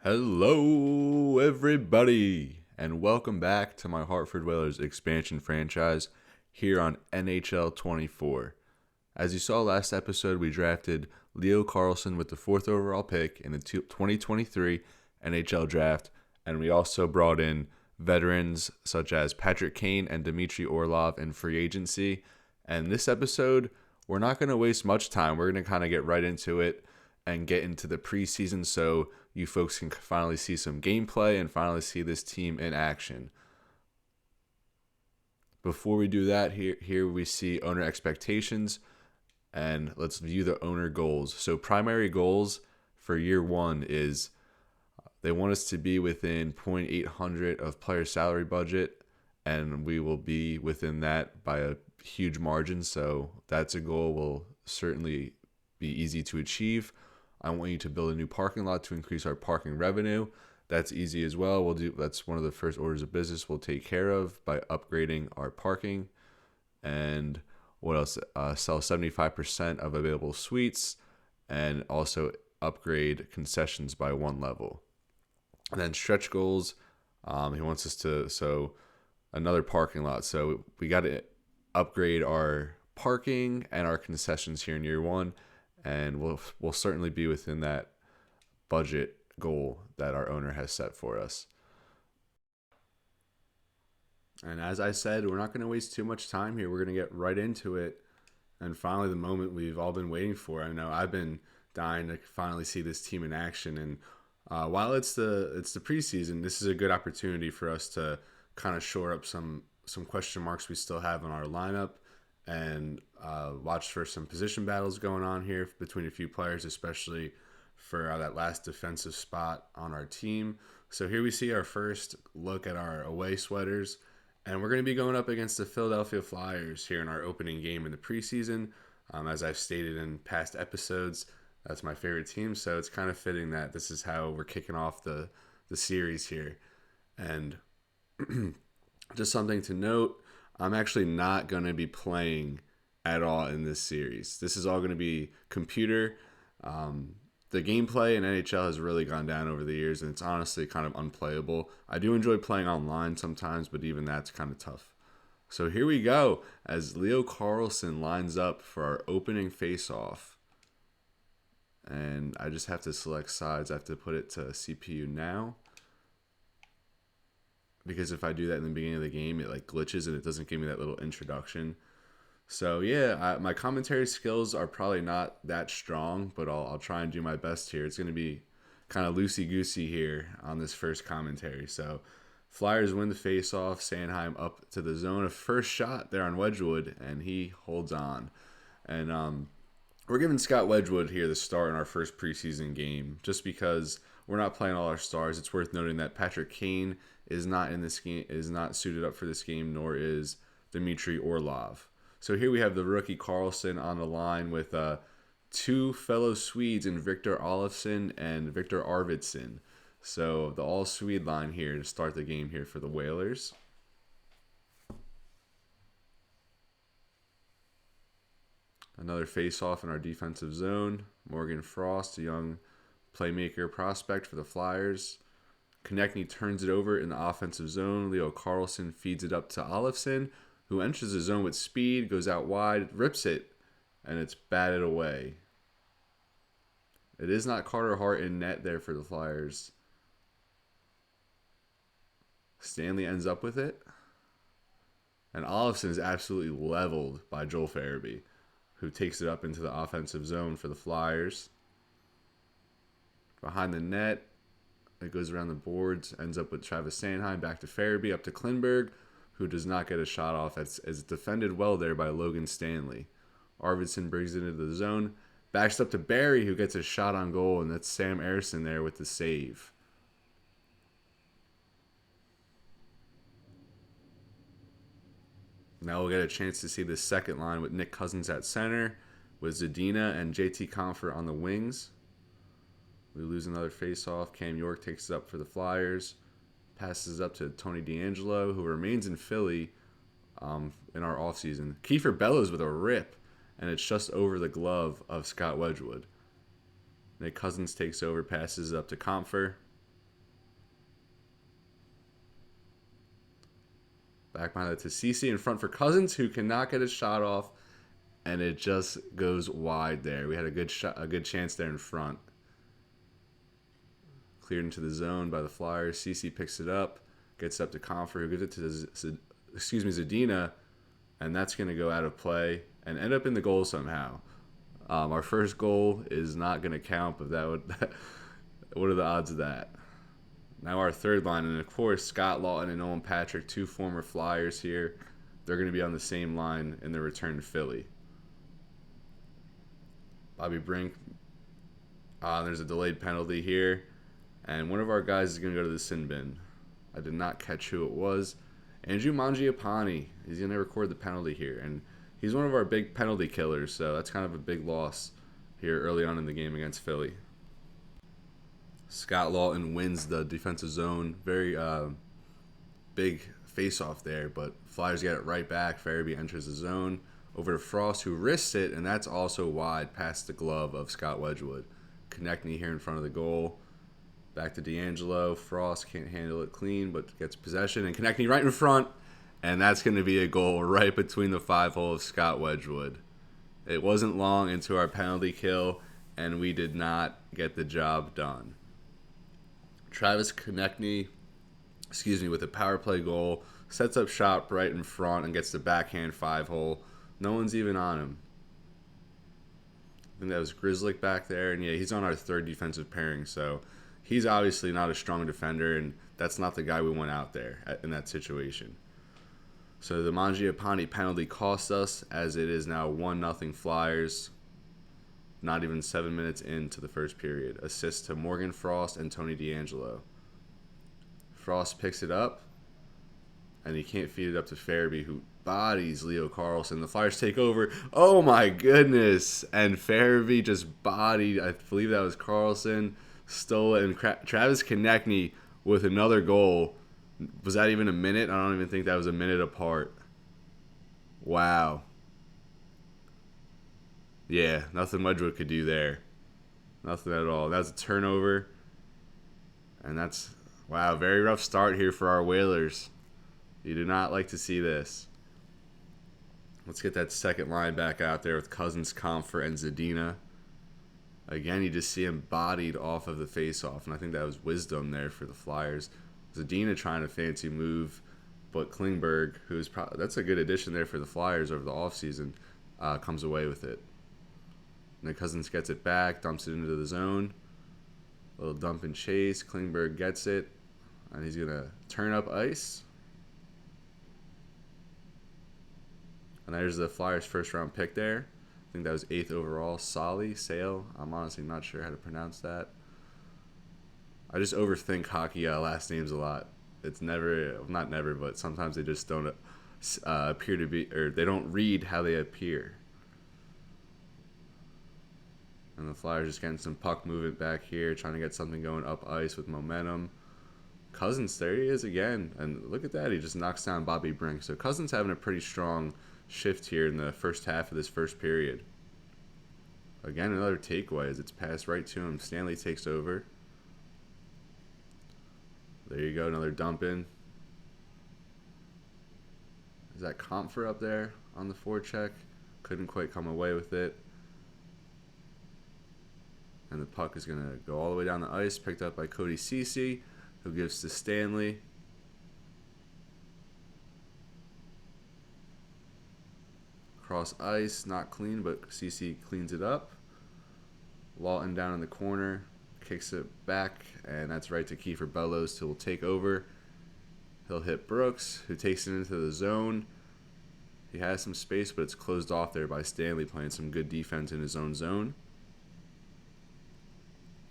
Hello, everybody, and welcome back to my Hartford Whalers expansion franchise here on NHL 24. As you saw last episode, we drafted Leo Carlsson with the 4th overall pick in the 2023 NHL draft, and we also brought in veterans such as Patrick Kane and Dmitry Orlov in free agency. And this episode, we're not going to waste much time. We're going to kind of get right into it and get into the preseason so you folks can finally see some gameplay and finally see this team in action. Before we do that, here we see owner expectations, and let's view the owner goals. So primary goals for year one is they want us to be within 0.800 of player salary budget, and we will be within that by a huge margin. So that's a goal will certainly be easy to achieve. I want you to build a new parking lot to increase our parking revenue. That's easy as well. That's one of the first orders of business we'll take care of by upgrading our parking. And what else? Sell 75% of available suites and also upgrade concessions by one level. And then stretch goals. He wants us to another parking lot. So we got to upgrade our parking and our concessions here in year one. And we'll certainly be within that budget goal that our owner has set for us. And as I said, we're not going to waste too much time here. We're going to get right into it. And finally, the moment we've all been waiting for. I know I've been dying to finally see this team in action. And while it's the preseason, this is a good opportunity for us to kind of shore up some question marks we still have in our lineup, and watch for some position battles going on here between a few players, especially for that last defensive spot on our team. So here we see our first look at our away sweaters, and we're going to be going up against the Philadelphia Flyers here in our opening game in the preseason. As I've stated in past episodes, that's my favorite team, so it's kind of fitting that this is how we're kicking off the series here. And just something to note, I'm actually not going to be playing at all in this series. This is all going to be computer. The gameplay in NHL has really gone down over the years, and it's honestly kind of unplayable. I do enjoy playing online sometimes, but even that's kind of tough. So here we go as Leo Carlsson lines up for our opening face-off. And I just have to select sides. I have to put it to CPU now, because if I do that in the beginning of the game, it like glitches and it doesn't give me that little introduction. So yeah, my commentary skills are probably not that strong, but I'll try and do my best here. It's going to be kind of loosey-goosey here on this first commentary. So Flyers win the face-off. Sanheim up to the zone. A first shot there on Wedgwood, and he holds on. And we're giving Scott Wedgwood here the start in our first preseason game, just because we're not playing all our stars. It's worth noting that Patrick Kane is not in this game, is not suited up for this game, nor is Dmitry Orlov. So here we have the rookie Carlsson on the line with two fellow Swedes in Victor Olofsson and Victor Arvidsson. So the all-Swede line here to start the game here for the Whalers. Another face-off in our defensive zone. Morgan Frost, a young playmaker prospect for the Flyers. Konechny turns it over in the offensive zone. Leo Carlsson feeds it up to Olofsson, who enters the zone with speed, goes out wide, rips it, and it's batted away. It is not Carter Hart in net there for the Flyers. Stanley ends up with it. And Olofsson is absolutely leveled by Joel Farabee, who takes it up into the offensive zone for the Flyers. Behind the net, it goes around the boards, ends up with Travis Sanheim, back to Farabee, up to Klingberg, who does not get a shot off. It's defended well there by Logan Stanley. Arvidsson brings it into the zone, backs up to Barry, who gets a shot on goal, and that's Sam Ersson there with the save. Now we'll get a chance to see the second line with Nick Cousins at center, with Zadina and JT Compher on the wings. We lose another face-off. Cam York takes it up for the Flyers. Passes up to Tony DeAngelo, who remains in Philly in our offseason. Kiefer Bellows with a rip, and it's just over the glove of Scott Wedgwood. Nick Cousins takes over, passes up to Compher. Back behind that to CC in front for Cousins, who cannot get his shot off, and it just goes wide there. We had a good shot, a good chance there in front. Cleared into the zone by the Flyers. CC picks it up, gets up to Comfort, who gives it to Zadina, and that's going to go out of play and end up in the goal somehow. Our first goal is not going to count, but that would what are the odds of that? Now our third line, and of course Scott Lawton and Owen Patrick, two former Flyers here. They're going to be on the same line in their return to Philly. Bobby Brink, there's a delayed penalty here, and one of our guys is going to go to the sin bin. I did not catch who it was. Andrew Mangiapane, he's going to record the penalty here, and he's one of our big penalty killers, so that's kind of a big loss here early on in the game against Philly. Scott Lawton wins the defensive zone. Very big face-off there, but Flyers get it right back. Farabee enters the zone over to Frost, who risks it, and that's also wide past the glove of Scott Wedgwood. Konechny here in front of the goal. Back to D'Angelo. Frost can't handle it clean, but gets possession, and Konechny right in front, and that's going to be a goal right between the 5-hole of Scott Wedgwood. It wasn't long into our penalty kill, and we did not get the job done. Travis Konechny, with a power play goal, sets up shot right in front and gets the backhand 5-hole. No one's even on him. I think that was Grzelcyk back there, and yeah, he's on our third defensive pairing, so he's obviously not a strong defender, and that's not the guy we want out there in that situation. So the Mangiapane penalty cost us, as it is now 1-0 Flyers. Not even 7 minutes into the first period. Assist to Morgan Frost and Tony D'Angelo. Frost picks it up, and he can't feed it up to Farabee, who bodies Leo Carlsson. The Flyers take over. Oh my goodness! And Farabee just bodied, I believe that was Carlsson, stole it, and Travis Konechny with another goal. Was that even a minute? I don't even think that was a minute apart. Wow. Yeah, nothing Wedgwood could do there. Nothing at all. That's a turnover. And that's, wow, very rough start here for our Whalers. You do not like to see this. Let's get that second line back out there with Cousins, Comfort, and Zadina. Again, you just see him bodied off of the faceoff, and I think that was wisdom there for the Flyers. Zadina trying a fancy move, but Klingberg, who's probably, that's a good addition there for the Flyers over the offseason, comes away with it. And then Cousins gets it back, dumps it into the zone. A little dump and chase. Klingberg gets it, and he's going to turn up ice. And there's the Flyers' first-round pick there. I think that was 8th overall. Sale. I'm honestly not sure how to pronounce that. I just overthink hockey last names a lot. It's never, not never, but sometimes they just don't appear to be, or they don't read how they appear. And the Flyers just getting some puck movement back here, trying to get something going up ice with momentum. Cousins, there he is again. And look at that, he just knocks down Bobby Brink. So Cousins having a pretty strong shift here in the first half of this first period. Again, another takeaway as it's passed right to him. Stanley takes over. There you go, another dump in. Is that Comfort up there on the forecheck? Couldn't quite come away with it. And the puck is going to go all the way down the ice, picked up by Cody Ceci, who gives to Stanley. Cross ice, not clean, but Ceci cleans it up. Lawton down in the corner, kicks it back, and that's right to Kiefer Bellows, who will take over. He'll hit Brooks, who takes it into the zone. He has some space, but it's closed off there by Stanley, playing some good defense in his own zone.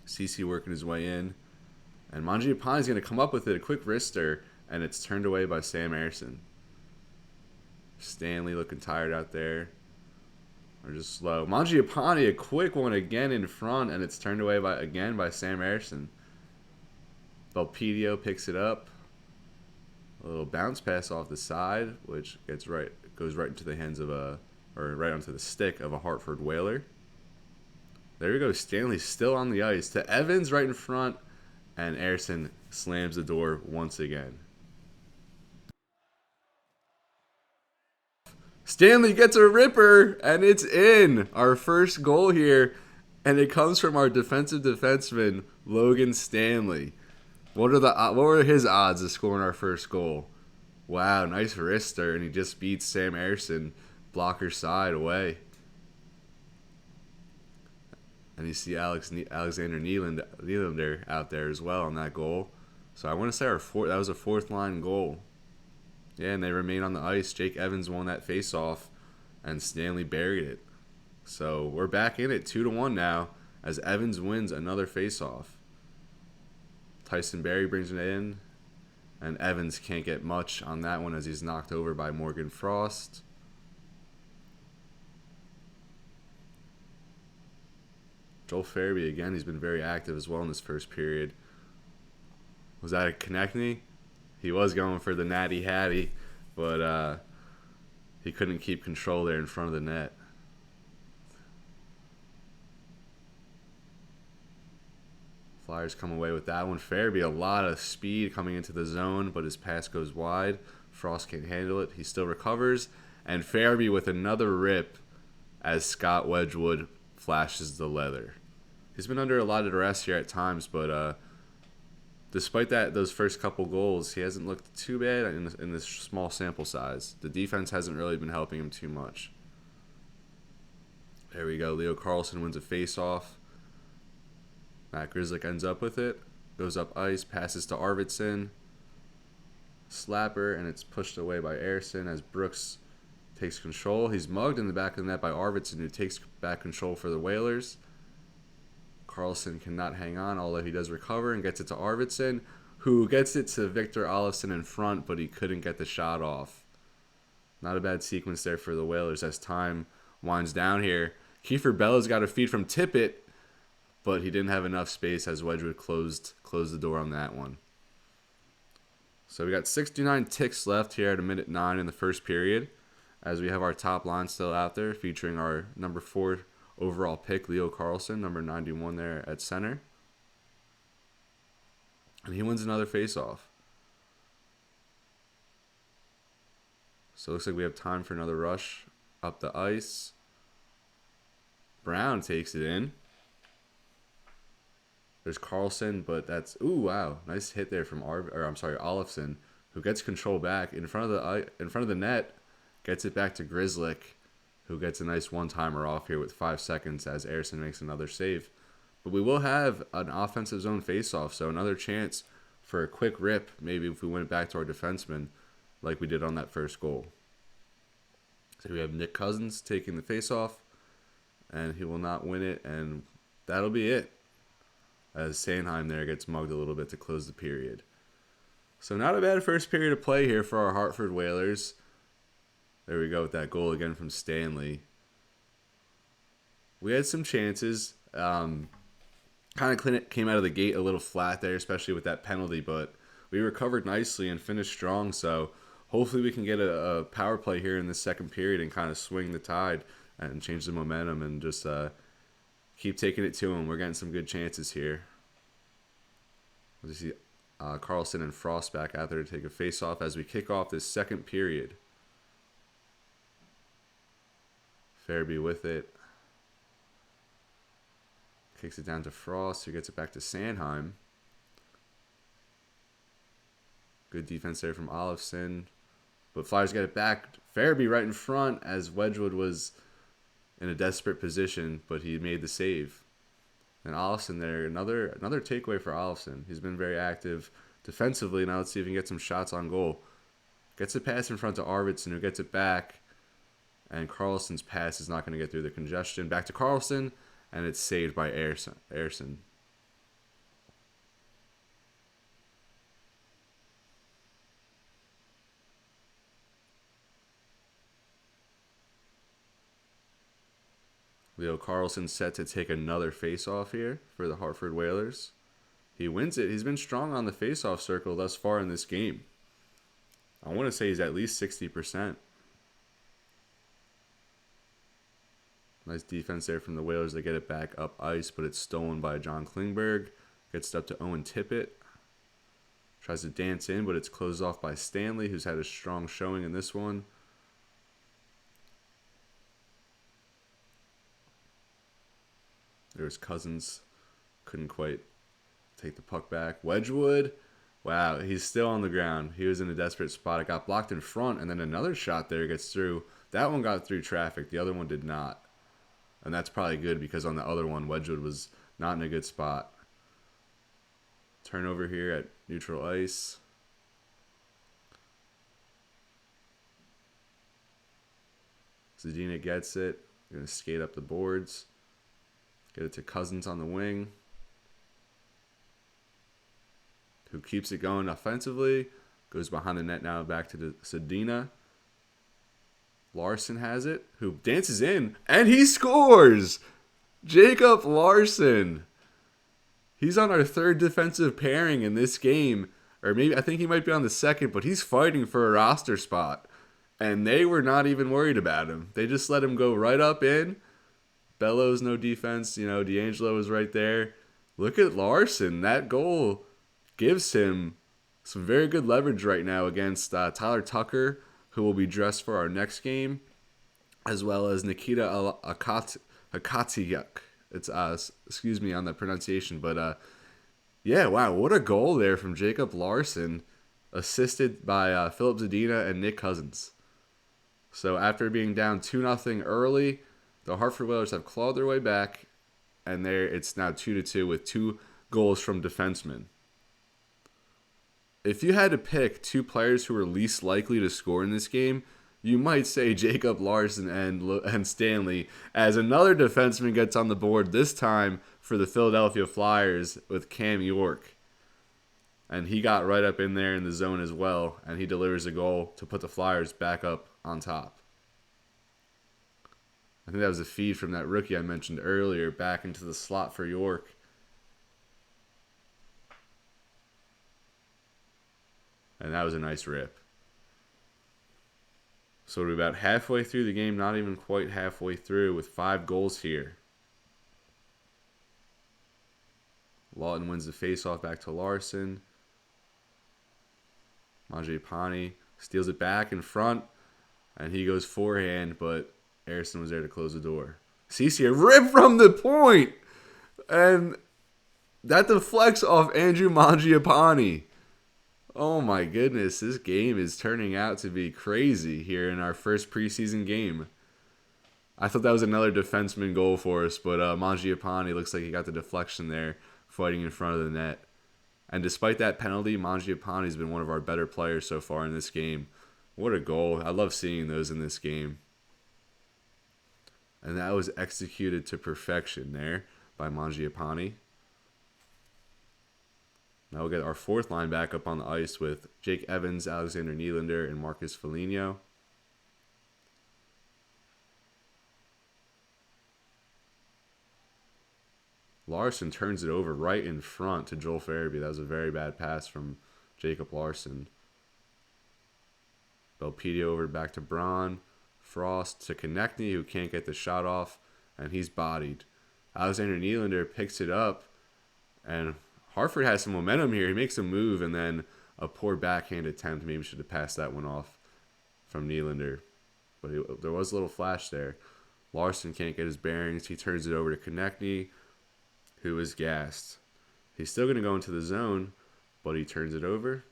CC working his way in. And Mangiapane is going to come up with it, a quick wrister, and it's turned away by Sam Ersson. Stanley looking tired out there. Or just slow. Mangiapane, a quick one again in front, and it's turned away by Sam Ersson. Belpedio picks it up. A little bounce pass off the side, which goes right into the hands of right onto the stick of a Hartford Whaler. There we go. Stanley still on the ice to Evans right in front, and Ersson slams the door once again. Stanley gets a ripper, and it's in. Our first goal here, and it comes from our defensive defenseman, Logan Stanley. What were his odds of scoring our first goal? Wow, nice wrister, and he just beats Sam Ersson, blocker side away. And you see Alexander Nylander out there as well on that goal. So I want to say that was a fourth line goal. Yeah, and they remain on the ice. Jake Evans won that face-off, and Stanley buried it. So we're back in it 2-1 now as Evans wins another face-off. Tyson Barrie brings it in, and Evans can't get much on that one as he's knocked over by Morgan Frost. Joel Farabee again, he's been very active as well in this first period. Was that a Konechny? He was going for the natty hattie, but he couldn't keep control there in front of the net. Flyers come away with that one. Farabee, a lot of speed coming into the zone, but his pass goes wide. Frost can't handle it. He still recovers. And Farabee with another rip as Scott Wedgwood flashes the leather. He's been under a lot of duress here at times, but despite those first couple goals, he hasn't looked too bad in this small sample size. The defense hasn't really been helping him too much. There we go. Leo Carlsson wins a face-off. Matt Grzelcyk ends up with it. Goes up ice, passes to Arvidsson. Slapper, and it's pushed away by Ersson as Brooks takes control. He's mugged in the back of the net by Arvidsson, who takes back control for the Whalers. Carlsson cannot hang on, although he does recover and gets it to Arvidsson, who gets it to Victor Olofsson in front, but he couldn't get the shot off. Not a bad sequence there for the Whalers as time winds down here. Kiefer Bella's got a feed from Tippett, but he didn't have enough space as Wedgwood closed the door on that one. So we got 69 ticks left here at 1:09 in the first period, as we have our top line still out there, featuring our number 4 overall pick, Leo Carlsson, number 91 there at center. And he wins another face-off. So it looks like we have time for another rush up the ice. Brown takes it in. There's Carlsson, but that's... Ooh, wow. Nice hit there from Olofsson, who gets control back in front of the net, gets it back to Grzelcyk, who gets a nice one-timer off here with 5 seconds as Ersson makes another save. But we will have an offensive zone face-off, so another chance for a quick rip, maybe if we went back to our defenseman like we did on that first goal. So we have Nick Cousins taking the face-off, and he will not win it, and that'll be it, as Sanheim there gets mugged a little bit to close the period. So not a bad first period of play here for our Hartford Whalers. There we go with that goal again from Stanley. We had some chances. Kind of came out of the gate a little flat there, especially with that penalty, but we recovered nicely and finished strong. So hopefully we can get a power play here in the second period and kind of swing the tide and change the momentum and just keep taking it to them. We're getting some good chances here. We'll see Carlsson and Frost back out there to take a face-off as we kick off this second period. Farabee with it. Kicks it down to Frost, who gets it back to Sanheim. Good defense there from Olofsson. But Flyers get it back. Farabee right in front as Wedgwood was in a desperate position, but he made the save. And Olofsson there, another takeaway for Olofsson. He's been very active defensively. Now let's see if he can get some shots on goal. Gets a pass in front to Arvidsson, who gets it back. And Carlson's pass is not going to get through the congestion. Back to Carlsson, and it's saved by Ersson. Leo Carlsson set to take another face-off here for the Hartford Whalers. He wins it. He's been strong on the face-off circle thus far in this game. I want to say he's at least 60%. Nice defense there from the Whalers. They get it back up ice, but it's stolen by John Klingberg. Gets it up to Owen Tippett. Tries to dance in, but it's closed off by Stanley, who's had a strong showing in this one. There was Cousins. Couldn't quite take the puck back. Wedgwood. Wow, he's still on the ground. He was in a desperate spot. It got blocked in front, and then another shot there gets through. That one got through traffic. The other one did not. And that's probably good because on the other one, Wedgwood was not in a good spot. Turnover here at neutral ice. Zadina gets it. Going to skate up the boards. Get it to Cousins on the wing, who keeps it going offensively. Goes behind the net now back to the Zadina. Larson has it, who dances in, and he scores! Jacob Larson. He's on our third defensive pairing in this game. Or maybe, I think he might be on the second, but he's fighting for a roster spot. And they were not even worried about him. They just let him go right up in. Bellows, no defense. You know, D'Angelo was right there. Look at Larson. That goal gives him some very good leverage right now against Tyler Tucker, who will be dressed for our next game, as well as Nikita Akatiuk. It's excuse me on the pronunciation, but yeah, wow, what a goal there from Jacob Larson, assisted by Philip Zadina and Nick Cousins. So after being down 2-0 early, the Hartford Whalers have clawed their way back, and it's now 2-2 with 2 goals from defensemen. If you had to pick 2 players who were least likely to score in this game, you might say Jacob Larson and Stanley, as another defenseman gets on the board, this time for the Philadelphia Flyers with Cam York. And he got right up in there in the zone as well, and he delivers a goal to put the Flyers back up on top. I think that was a feed from that rookie I mentioned earlier, back into the slot for York. And that was a nice rip. So we're about halfway through the game, not even quite halfway through, with 5 goals here. Lawton wins the faceoff back to Larson. Mangiapane steals it back in front, and he goes forehand, but Harrison was there to close the door. Ceci, a rip from the point! And that deflects off Andrew Mangiapane. Oh my goodness, this game is turning out to be crazy here in our first preseason game. I thought that was another defenseman goal for us, but Mangiapane looks like he got the deflection there, fighting in front of the net. And despite that penalty, Mangiapane has been one of our better players so far in this game. What a goal. I love seeing those in this game. And that was executed to perfection there by Mangiapane. Now we'll get our 4th line back up on the ice with Jake Evans, Alexander Nylander, and Marcus Foligno. Larson turns it over right in front to Joel Farabee. That was a very bad pass from Jacob Larson. Belpedio over back to Braun. Frost to Konechny, who can't get the shot off, and he's bodied. Alexander Nylander picks it up, and Hartford has some momentum here. He makes a move, and then a poor backhand attempt. Maybe should have passed that one off from Nylander. But there was a little flash there. Larson can't get his bearings. He turns it over to Konechny, who is gassed. He's still going to go into the zone, but he turns it over.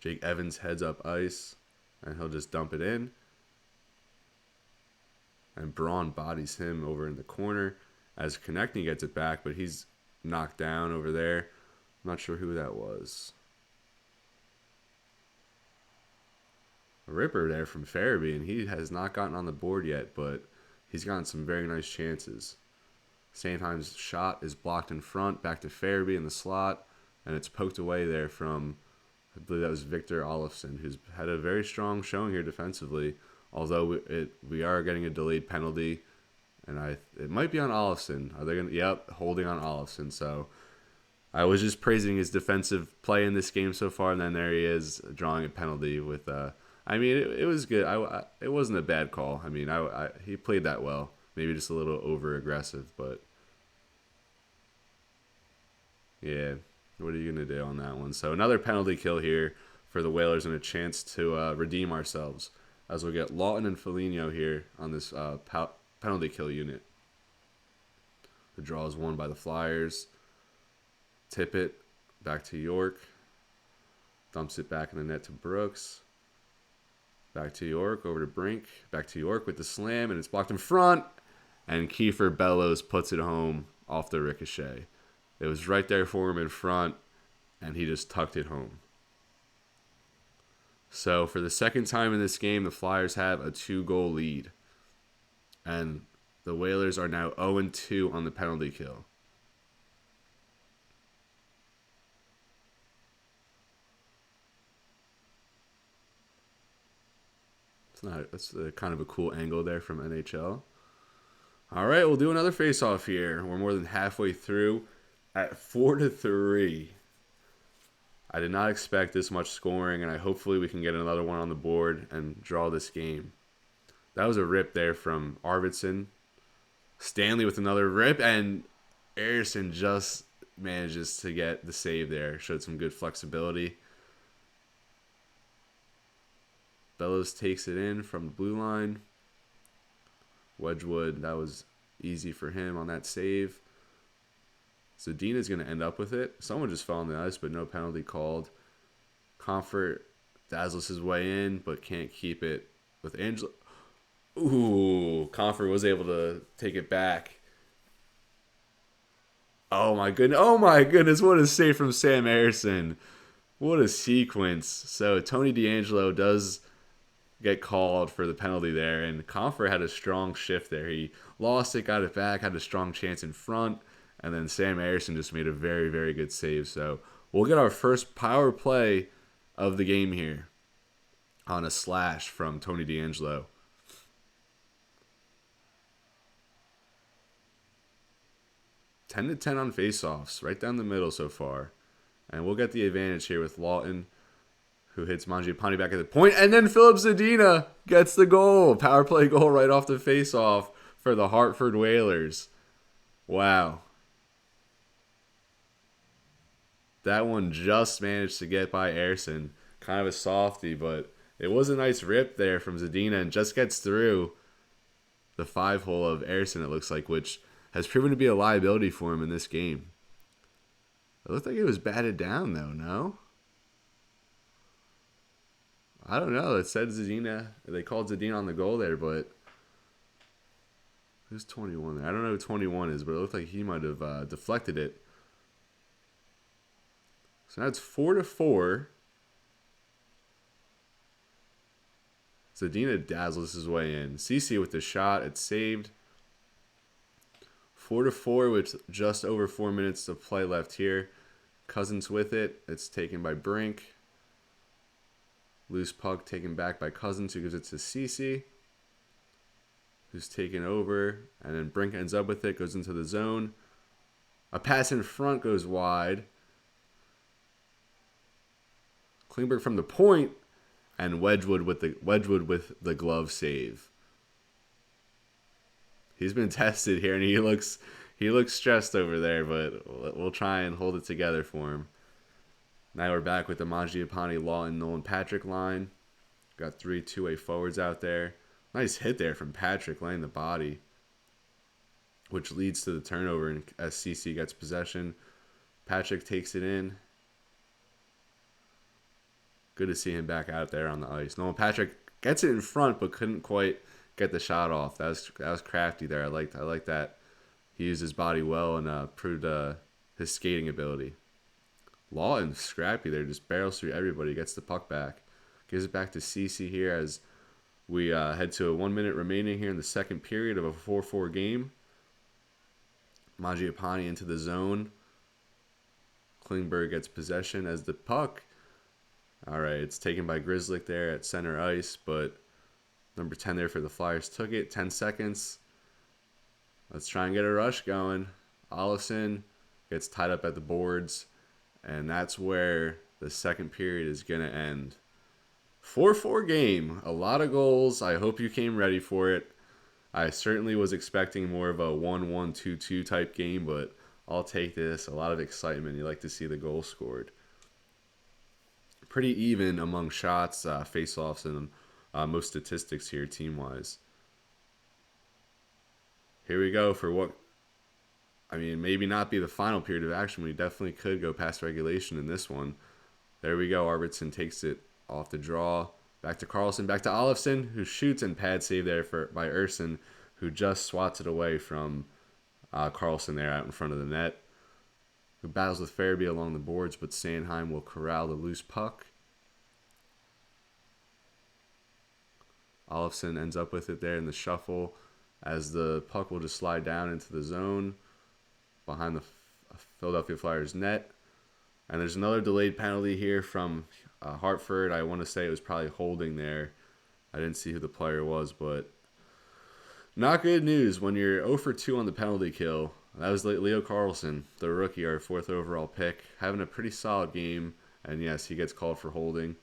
Jake Evans heads up ice, and he'll just dump it in. And Braun bodies him over in the corner as Konechny gets it back, but he's knocked down over there. I'm not sure who that was. A ripper there from Farabee, and he has not gotten on the board yet, but he's gotten some very nice chances. Sandheim's shot is blocked in front, back to Farabee in the slot, and it's poked away there from, I believe that was Victor Olofsson, who's had a very strong showing here defensively, although we are getting a delayed penalty, and it might be on Olofsson. Are they going to? Yep, holding on Olofsson. So I was just praising his defensive play in this game so far, and then there he is drawing a penalty with. I mean, it was good. It wasn't a bad call. I mean, he played that well. Maybe just a little over aggressive, but yeah, what are you gonna do on that one? So another penalty kill here for the Whalers and a chance to redeem ourselves as we get Lawton and Foligno here on this penalty kill unit. The draw is won by the Flyers. Tip it back to York. Dumps it back in the net to Brooks. Back to York, over to Brink. Back to York with the slam, and it's blocked in front. And Kiefer Bellows puts it home off the ricochet. It was right there for him in front, and he just tucked it home. So for the second time in this game, the Flyers have a 2-goal lead. And the Whalers are now 0-2 on the penalty kill. That's kind of a cool angle there from NHL. All right, we'll do another face-off here. We're more than halfway through at 4-3. I did not expect this much scoring, and hopefully we can get another one on the board and draw this game. That was a rip there from Arvidsson. Stanley with another rip, and Eriksson just manages to get the save there. Showed some good flexibility. Bellows takes it in from the blue line. Wedgwood, that was easy for him on that save. Zadina's going to end up with it. Someone just fell on the ice, but no penalty called. Comfort dazzles his way in, but can't keep it with Angelo. Ooh, Comfort was able to take it back. Oh my goodness, what a save from Sam Eriksson. What a sequence. So Tony DeAngelo does get called for the penalty there, and Comfort had a strong shift there. He lost it, got it back, had a strong chance in front, and then Sam Eriksson just made a very, very good save. So we'll get our first power play of the game here on a slash from Tony DeAngelo. Ten to 10 on faceoffs, right down the middle so far. And we'll get the advantage here with Lawton, who hits Mangiapane back at the point. And then Philip Zadina gets the goal. Power play goal right off the faceoff for the Hartford Whalers. Wow. That one just managed to get by Eriksson. Kind of a softie, but it was a nice rip there from Zadina and just gets through the 5-hole of Eriksson, it looks like, which has proven to be a liability for him in this game. It looked like it was batted down, though, no? I don't know. It said Zadina. They called Zadina on the goal there, but who's 21 there? I don't know who 21 is, but it looked like he might have deflected it. So now it's 4-4. Zadina dazzles his way in. CC with the shot. It's saved. 4-4 with just over 4 minutes of play left here. Cousins with it. It's taken by Brink. Loose puck taken back by Cousins, who gives it to CC, who's taken over. And then Brink ends up with it, goes into the zone. A pass in front goes wide. Klingberg from the point, and Wedgwood with the glove save. He's been tested here, and he looks stressed over there, but we'll try and hold it together for him. Now we're back with the Mangiapane, Lawton, Nolan, Patrick line. Got 3 two-way forwards out there. Nice hit there from Patrick, laying the body, which leads to the turnover as CC gets possession. Patrick takes it in. Good to see him back out there on the ice. Nolan Patrick gets it in front, but couldn't quite get the shot off. That was crafty there. I like that. He used his body well and proved his skating ability. Lawton, scrappy there, just barrels through everybody, gets the puck back. Gives it back to CC here as we head to a 1 minute remaining here in the second period of a 4-4 game. Mangiapane into the zone. Klingberg gets possession as the puck. All right, it's taken by Grzelcyk there at center ice, but number 10 there for the Flyers took it. 10 seconds. Let's try and get a rush going. Allison gets tied up at the boards. And that's where the second period is going to end. 4-4 game. A lot of goals. I hope you came ready for it. I certainly was expecting more of a 1-1, 2-2 type game, but I'll take this. A lot of excitement. You like to see the goal scored. Pretty even among shots, face-offs, and most statistics here team-wise. Here we go for what I mean, maybe not be the final period of action, but he definitely could go past regulation in this one. There we go. Arvidsson takes it off the draw. Back to Carlson. Back to Olofsson, who shoots, and pad save there by Urson, who just swats it away from Carlson there out in front of the net. Who battles with Farabee along the boards, but Sanheim will corral the loose puck. Olofsson ends up with it there in the shuffle as the puck will just slide down into the zone behind the Philadelphia Flyers net. And there's another delayed penalty here from Hartford. I want to say it was probably holding there. I didn't see who the player was, but not good news when you're 0 for 2 on the penalty kill. That was Leo Carlson, the rookie, our 4th overall pick, having a pretty solid game. And yes, he gets called for holding.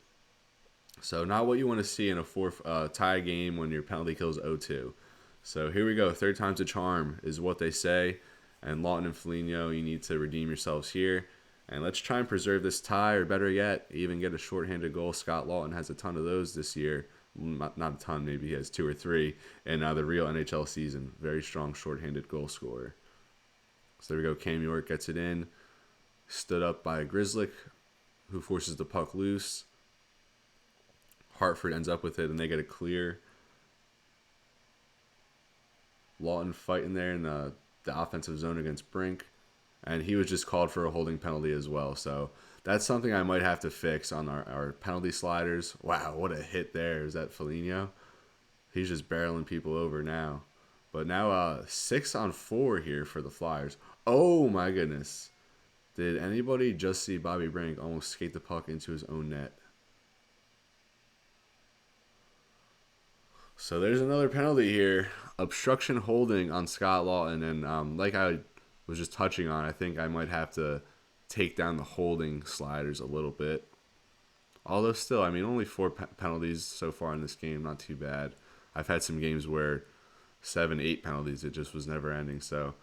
So not what you want to see in a tie game when your penalty kill is 0-2. So here we go. 3rd time's a charm is what they say. And Lawton and Foligno, you need to redeem yourselves here. And let's try and preserve this tie, or better yet, even get a shorthanded goal. Scott Lawton has a ton of those this year. Not a ton, maybe he has 2 or 3 in the real NHL season. Very strong shorthanded goal scorer. So there we go. Cam York gets it in. Stood up by Grzelcyk, who forces the puck loose. Hartford ends up with it, and they get a clear. Lawton fighting there in the offensive zone against Brink. And he was just called for a holding penalty as well. So that's something I might have to fix on our penalty sliders. Wow, what a hit there. Is that Foligno? He's just barreling people over now. But now 6 on 4 here for the Flyers. Oh my goodness. Did anybody just see Bobby Brink almost skate the puck into his own net? So there's another penalty here. Obstruction holding on Scott Lawton. And like I was just touching on, I think I might have to take down the holding sliders a little bit. Although still, I mean, only 4 penalties so far in this game. Not too bad. I've had some games where 7, 8 penalties. It just was never ending. So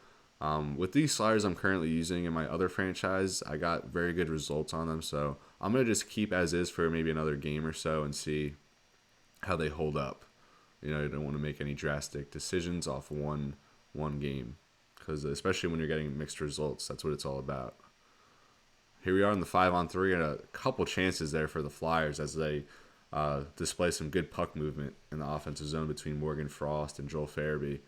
with these sliders I'm currently using in my other franchise, I got very good results on them. So I'm going to just keep as is for maybe another game or so and see how they hold up. You know, you don't want to make any drastic decisions off one game. Because especially when you're getting mixed results, that's what it's all about. Here we are in the 5-on-3, and a couple chances there for the Flyers as they display some good puck movement in the offensive zone between Morgan Frost and Joel Farabee.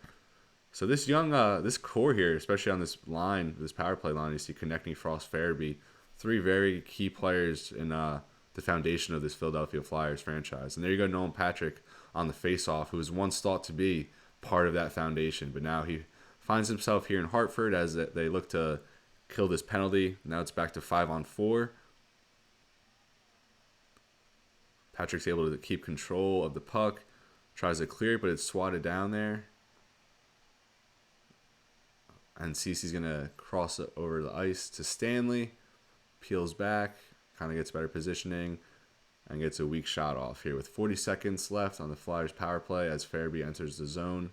So this this core here, especially on this line, this power play line, you see connecting Frost, Farabee, 3 very key players in the foundation of this Philadelphia Flyers franchise. And there you go, Nolan Patrick on the face-off, who was once thought to be part of that foundation, but now he finds himself here in Hartford as they look to kill this penalty. Now it's back to 5-on-4. Patrick's able to keep control of the puck. Tries to clear it, but it's swatted down there. And Cece's going to cross it over the ice to Stanley. Peels back. Kind of gets better positioning. And gets a weak shot off here with 40 seconds left on the Flyers power play as Farabee enters the zone.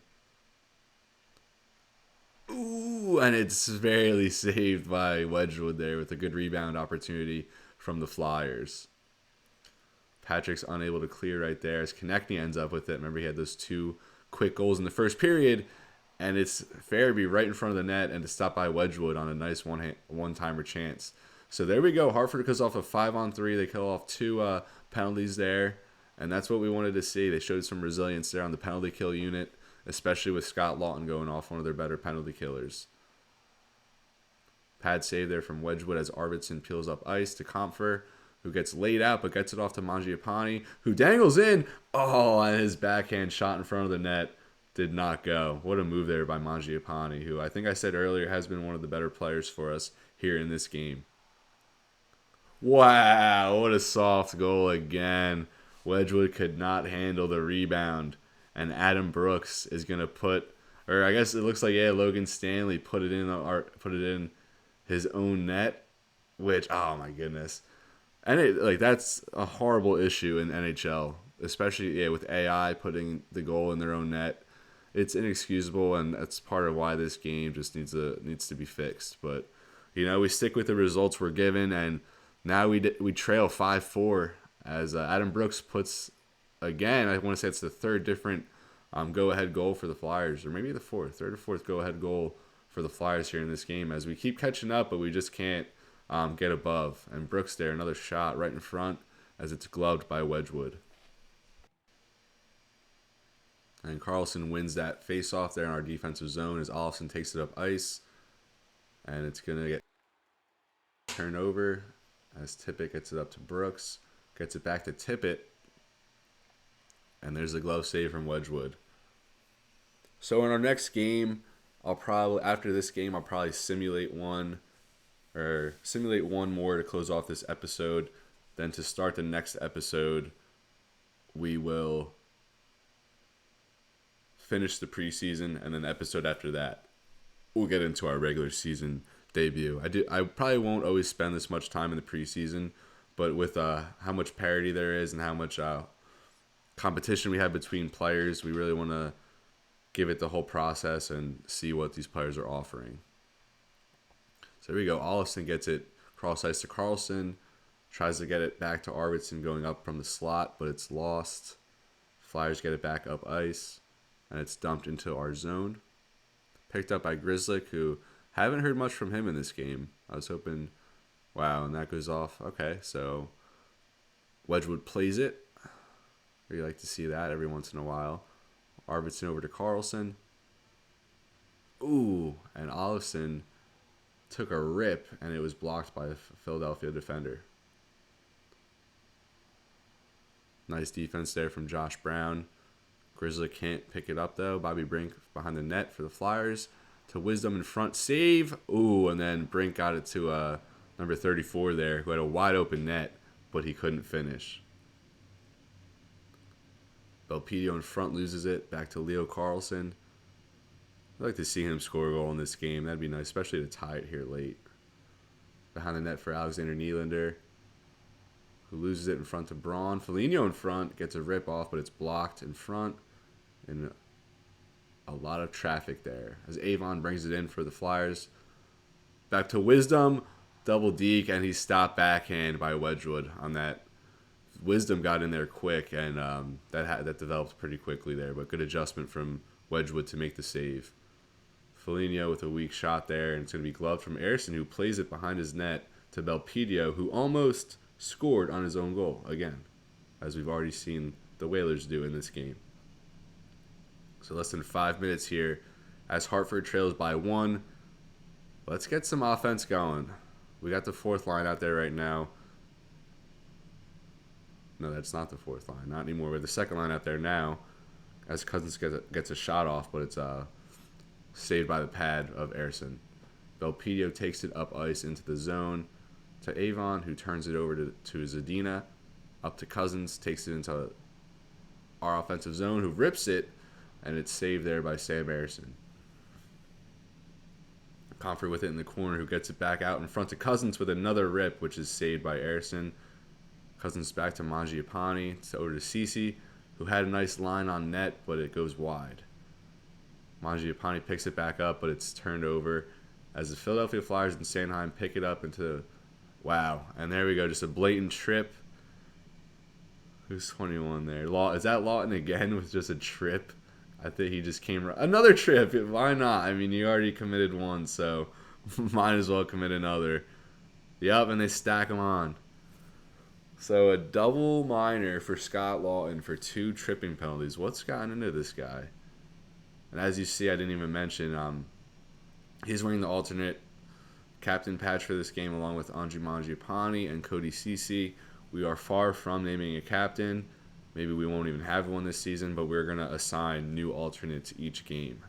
Ooh, and it's barely saved by Wedgwood there with a good rebound opportunity from the Flyers. Patrick's unable to clear right there as Konechny ends up with it. Remember, he had those 2 quick goals in the first period, and it's Farabee right in front of the net and to stop by Wedgwood on a nice one-timer chance. So there we go. Hartford goes off a 5-on-3. They kill off 2 penalties there, and that's what we wanted to see. They showed some resilience there on the penalty kill unit, especially with Scott Lawton going off, one of their better penalty killers. Pad save there from Wedgwood as Arvidsson peels up ice to Comfer, who gets laid out but gets it off to Mangiapane, who dangles in. Oh, and his backhand shot in front of the net did not go. What a move there by Mangiapane, who I think I said earlier has been one of the better players for us here in this game. Wow, what a soft goal again. Wedgwood could not handle the rebound. And Adam Brooks is going to put, or I guess it looks like, Logan Stanley put it in his own net, which, oh my goodness. And that's a horrible issue in NHL, especially with AI putting the goal in their own net. It's inexcusable, and that's part of why this game just needs to be fixed. But, we stick with the results we're given, and now we trail 5-4 as Adam Brooks puts, again, I want to say it's the 3rd different go-ahead goal for the Flyers, or maybe the 4th, 3rd or 4th go-ahead goal for the Flyers here in this game as we keep catching up, but we just can't get above. And Brooks there, another shot right in front as it's gloved by Wedgwood. And Karlsson wins that face-off there in our defensive zone as Olofsson takes it up ice. And it's going to get turned over as Tippett gets it up to Brooks. Gets it back to Tippett. And there's a glove save from Wedgwood. So in our next game, after this game, I'll probably simulate one more to close off this episode. Then to start the next episode, we will finish the preseason, and then the episode after that, we'll get into our regular season debut. I probably won't always spend this much time in the preseason, but with how much parity there is and how much competition we have between players, we really want to give it the whole process and see what these players are offering. So here we go. Olofsson gets it cross ice to Karlsson, tries to get it back to Arvidsson going up from the slot, but it's lost. Flyers get it back up ice, and it's dumped into our zone. Picked up by Grzelcyk, who haven't heard much from him in this game. I was hoping, wow, and that goes off. Okay, so Wedgwood plays it. We like to see that every once in a while. Arvidsson over to Karlsson. Ooh, and Olofsson took a rip, and it was blocked by the Philadelphia defender. Nice defense there from Josh Brown. Grzelcyk can't pick it up, though. Bobby Brink behind the net for the Flyers. To Wisdom in front. Save. Ooh, and then Brink got it to number 34 there, who had a wide open net, but he couldn't finish. Belpedio in front loses it. Back to Leo Karlsson. I'd like to see him score a goal in this game. That'd be nice, especially to tie it here late. Behind the net for Alexander Nylander, who loses it in front to Braun. Foligno in front, gets a rip off, but it's blocked in front. And a lot of traffic there as Avon brings it in for the Flyers. Back to Wisdom, double deke, and he's stopped backhand by Wedgwood on that. Wisdom got in there quick, and that developed pretty quickly there, but good adjustment from Wedgwood to make the save. Foligno with a weak shot there, and it's going to be gloved from Ersson, who plays it behind his net to Belpedio, who almost scored on his own goal again, as we've already seen the Whalers do in this game. So less than 5 minutes here as Hartford trails by 1. Let's get some offense going. We got the fourth line out there right now. No, that's not the fourth line. Not anymore. We have the second line out there now as Cousins gets a shot off, but it's saved by the pad of Ersson. Belpedio takes it up ice into the zone to Avon, who turns it over to Zadina. Up to Cousins, takes it into our offensive zone, who rips it, and it's saved there by Sam Ersson. Comfort with it in the corner, who gets it back out in front to Cousins with another rip, which is saved by Ersson. Cousins back to Mangiapane. It's over to Ceci, who had a nice line on net, but it goes wide. Mangiapane picks it back up, but it's turned over as the Philadelphia Flyers and Sanheim pick it up into... Wow. And there we go. Just a blatant trip. Who's 21 there? Is that Lawton again with just a trip? I think he just came... Another trip. Why not? I mean, you already committed one, so might as well commit another. Yep, and they stack them on. So a double minor for Scott Lawton for 2 tripping penalties. What's gotten into this guy? And as you see, I didn't even mention, he's wearing the alternate captain patch for this game along with Andrew Mangiapane and Cody Ceci. We are far from naming a captain. Maybe we won't even have one this season, but we're going to assign new alternates each game.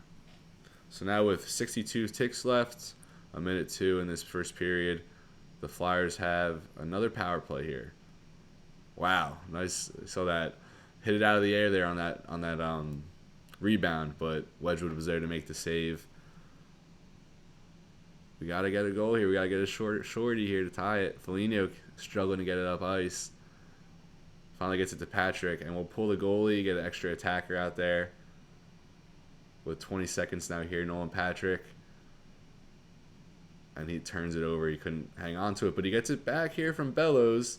So now with 62 ticks left, a minute 2 in this first period, the Flyers have another power play here. Wow, nice. So that hit it out of the air there on that rebound, but Wedgwood was there to make the save. We got to get a goal here. We got to get a shorty here to tie it. Foligno struggling to get it up ice. Finally gets it to Patrick, and we'll pull the goalie, get an extra attacker out there. With 20 seconds now here, Nolan Patrick. And he turns it over. He couldn't hang on to it, but he gets it back here from Bellows.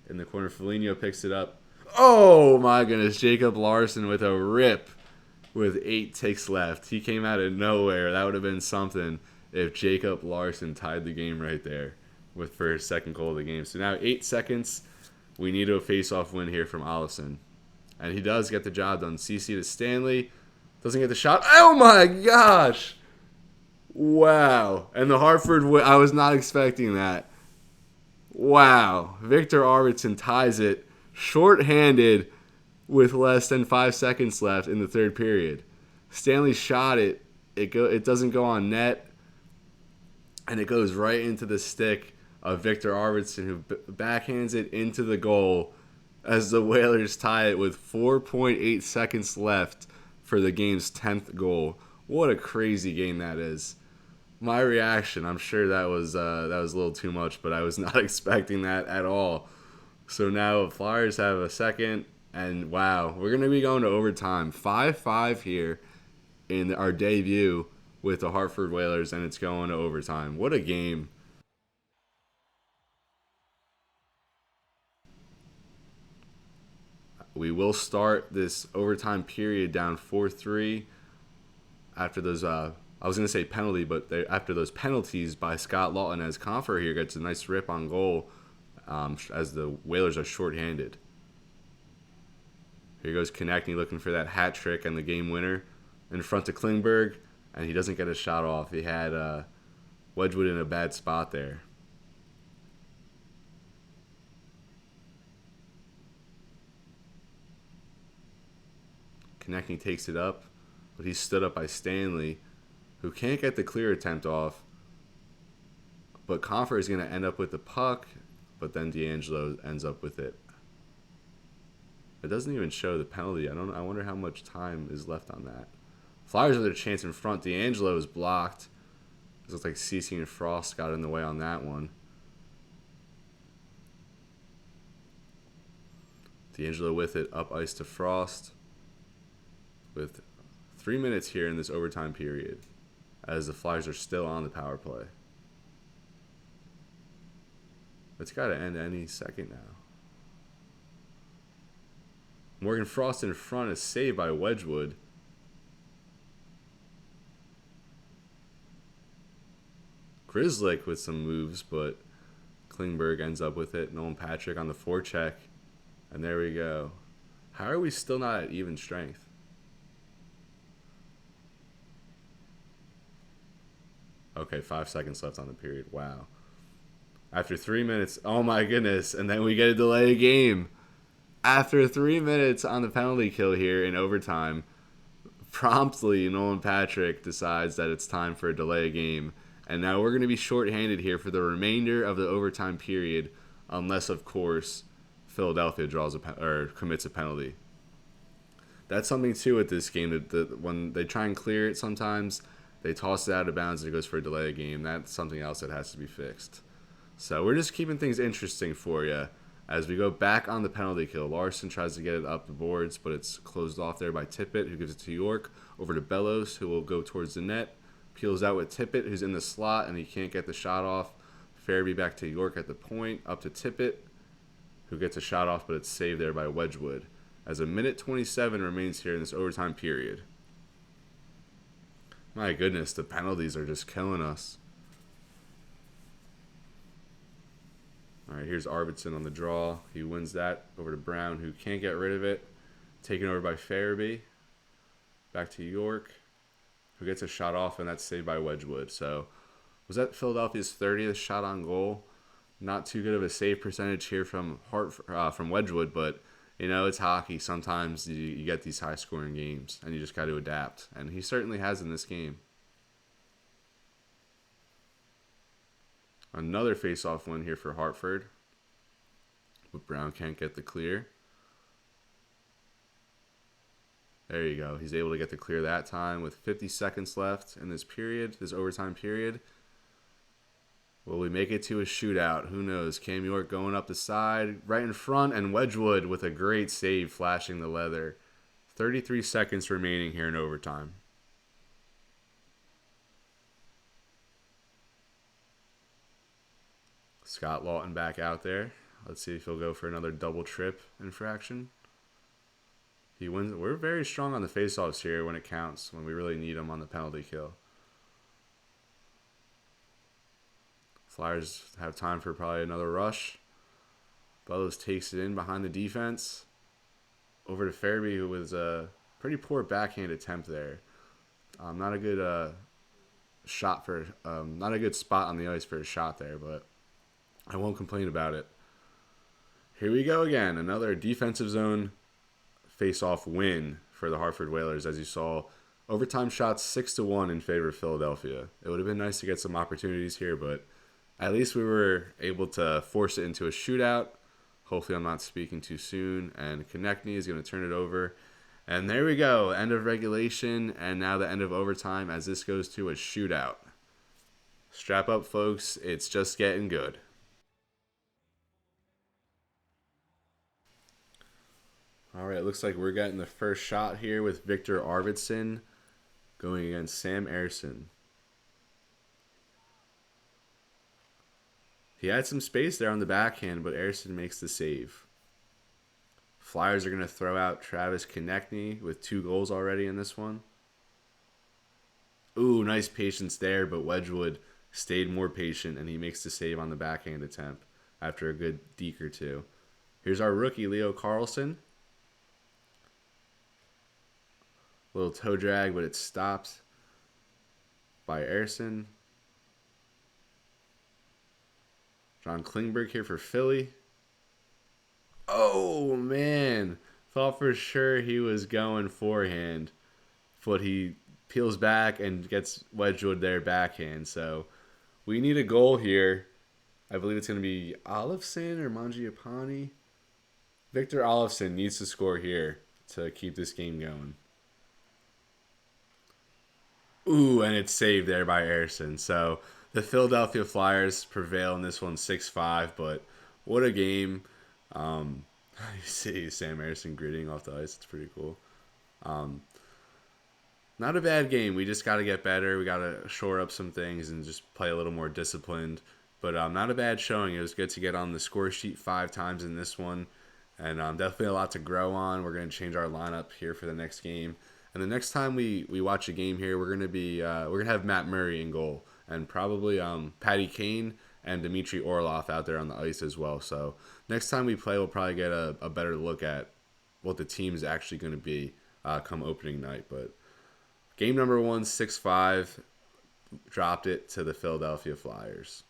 In the corner, Foligno picks it up. Oh, my goodness. Jacob Larson with a rip. with 8 ticks left. He came out of nowhere. That would have been something if Jacob Larson tied the game right there for his second goal of the game. So now 8 seconds. We need a face-off win here from Allison. And he does get the job done. CC to Stanley. Doesn't get the shot. Oh my gosh! Wow. And the Hartford, I was not expecting that. Wow. Victor Arvidsson ties it shorthanded with less than 5 seconds left in the third period. Stanley shot it. It doesn't go on net. And it goes right into the stick of Victor Arvidsson, who backhands it into the goal as the Whalers tie it with 4.8 seconds left for the game's 10th goal. What a crazy game that is. My reaction, I'm sure that was a little too much, but I was not expecting that at all. So now Flyers have a second, and wow, we're going to be going to overtime. 5-5 here in our debut with the Hartford Whalers, and it's going to overtime. What a game. We will start this overtime period down 4-3 after those, I was going to say penalty, but after those penalties by Scott Lawton, as Confer here gets a nice rip on goal as the Whalers are shorthanded. Here goes Konechny looking for that hat trick and the game winner in front of Klingberg, and he doesn't get a shot off. He had Wedgwood in a bad spot there. Konechny takes it up, but he's stood up by Stanley, who can't get the clear attempt off. But Confer is going to end up with the puck, but then D'Angelo ends up with it. It doesn't even show the penalty. I wonder how much time is left on that. Flyers have their chance in front. D'Angelo is blocked. It looks like CC and Frost got in the way on that one. D'Angelo with it, up ice to Frost. With 3 minutes here in this overtime period, as the Flyers are still on the power play. It's got to end any second now. Morgan Frost in front is saved by Wedgwood. Grzelcyk with some moves, but Klingberg ends up with it. Nolan Patrick on the forecheck. And there we go. How are we still not at even strength? Okay, 5 seconds left on the period. Wow. After 3 minutes, oh my goodness, and then we get a delay of game. After 3 minutes on the penalty kill here in overtime, promptly Nolan Patrick decides that it's time for a delay of game. And now we're going to be shorthanded here for the remainder of the overtime period, unless, of course, Philadelphia commits a penalty. That's something, too, with this game. That when they try and clear it sometimes, they toss it out of bounds and it goes for a delay of game. That's something else that has to be fixed. So we're just keeping things interesting for you as we go back on the penalty kill. Larson tries to get it up the boards, but it's closed off there by Tippett, who gives it to York. Over to Bellows, who will go towards the net. Peels out with Tippett, who's in the slot, and he can't get the shot off. Farabee back to York at the point. Up to Tippett, who gets a shot off, but it's saved there by Wedgwood. As a minute 27 remains here in this overtime period. My goodness, the penalties are just killing us. All right, here's Arvidsson on the draw. He wins that over to Brown, who can't get rid of it. Taken over by Farabee. Back to York, who gets a shot off, and that's saved by Wedgwood. So was that Philadelphia's 30th shot on goal? Not too good of a save percentage here from Wedgwood, but you know, it's hockey. Sometimes you get these high-scoring games, and you just got to adapt. And he certainly has in this game. Another face-off win here for Hartford. But Brown can't get the clear. There you go. He's able to get the clear that time with 50 seconds left in this period, this overtime period. Will we make it to a shootout? Who knows? Cam York going up the side, right in front, and Wedgwood with a great save flashing the leather. 33 seconds remaining here in overtime. Scott Lawton back out there. Let's see if he'll go for another double trip infraction. He wins. We're very strong on the faceoffs here when it counts, when we really need them on the penalty kill. Flyers have time for probably another rush. Bellows takes it in behind the defense. Over to Fairby, who was a pretty poor backhand attempt there. Not a good shot for, not a good spot on the ice for a shot there, but I won't complain about it. Here we go again. Another defensive zone face-off win for the Hartford Whalers. As you saw, overtime shots 6-1 in favor of Philadelphia. It would have been nice to get some opportunities here, but at least we were able to force it into a shootout. Hopefully I'm not speaking too soon. And Konechny is going to turn it over. And there we go. End of regulation and now the end of overtime as this goes to a shootout. Strap up, folks. It's just getting good. All right, it looks like we're getting the first shot here with Victor Arvidsson going against Sam Ersson. He had some space there on the backhand, but Ersson makes the save. Flyers are going to throw out Travis Konechny with 2 goals already in this one. Ooh, nice patience there, but Wedgwood stayed more patient, and he makes the save on the backhand attempt after a good deke or two. Here's our rookie, Leo Carlson. Little toe drag, but it stops by Ersson. John Klingberg here for Philly. Oh, man. Thought for sure he was going forehand. But he peels back and gets Wedgwood there backhand. So we need a goal here. I believe it's going to be Olofsson or Mangiapane. Victor Olofsson needs to score here to keep this game going. Ooh, and it's saved there by Ersson. So the Philadelphia Flyers prevail in this one 6-5, but what a game. You see Sam Ersson gritting off the ice. It's pretty cool. Not a bad game. We just got to get better. We got to shore up some things and just play a little more disciplined. But not a bad showing. It was good to get on the score sheet 5 times in this one. And definitely a lot to grow on. We're going to change our lineup here for the next game. And the next time we watch a game here, we're gonna have Matt Murray in goal and probably Patty Kane and Dmitry Orlov out there on the ice as well. So next time we play, we'll probably get a better look at what the team's actually going to be come opening night. But game number 1, 6-5, dropped it to the Philadelphia Flyers.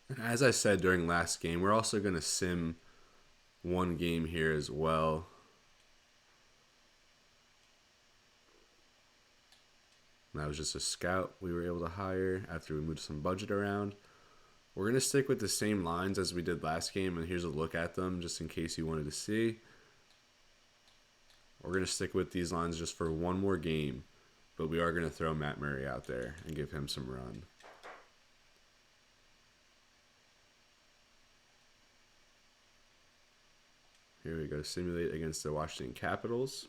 And as I said during last game, we're also going to sim one game here as well. That was just a scout we were able to hire after we moved some budget around. We're going to stick with the same lines as we did last game, and here's a look at them just in case you wanted to see. We're going to stick with these lines just for one more game, but we are going to throw Matt Murray out there and give him some run. Here we go, simulate against the Washington Capitals.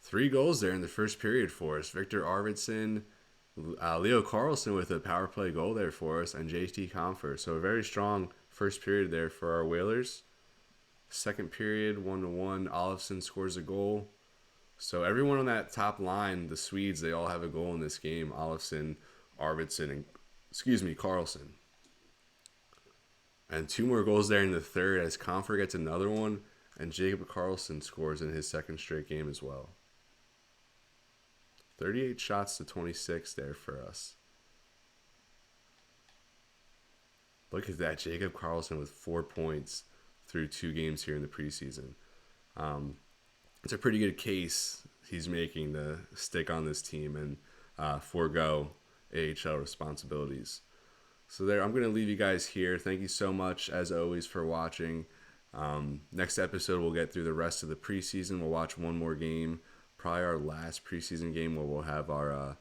3 goals there in the first period for us. Victor Arvidsson, Leo Carlson with a power play goal there for us, and JT Compher. So a very strong first period there for our Whalers. Second period, 1-1. Olofsson scores a goal. So everyone on that top line, the Swedes, they all have a goal in this game. Olofsson, Arvidsson, and Carlson. And 2 more goals there in the third as Compher gets another one, and Jacob Carlson scores in his second straight game as well. 38 shots to 26 there for us. Look at that. Jacob Carlson with 4 points through 2 games here in the preseason. It's a pretty good case he's making to stick on this team and forego AHL responsibilities. So there, I'm going to leave you guys here. Thank you so much, as always, for watching. Next episode, we'll get through the rest of the preseason. We'll watch one more game. Probably our last preseason game where we'll have our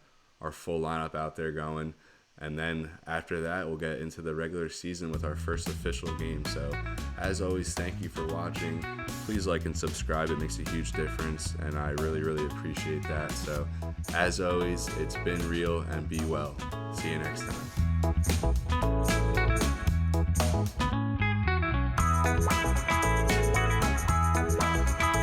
full lineup out there going. And then after that, we'll get into the regular season with our first official game. So as always, thank you for watching. Please like and subscribe. It makes a huge difference, and I really, really appreciate that. So as always, it's been real, and be well. See you next time.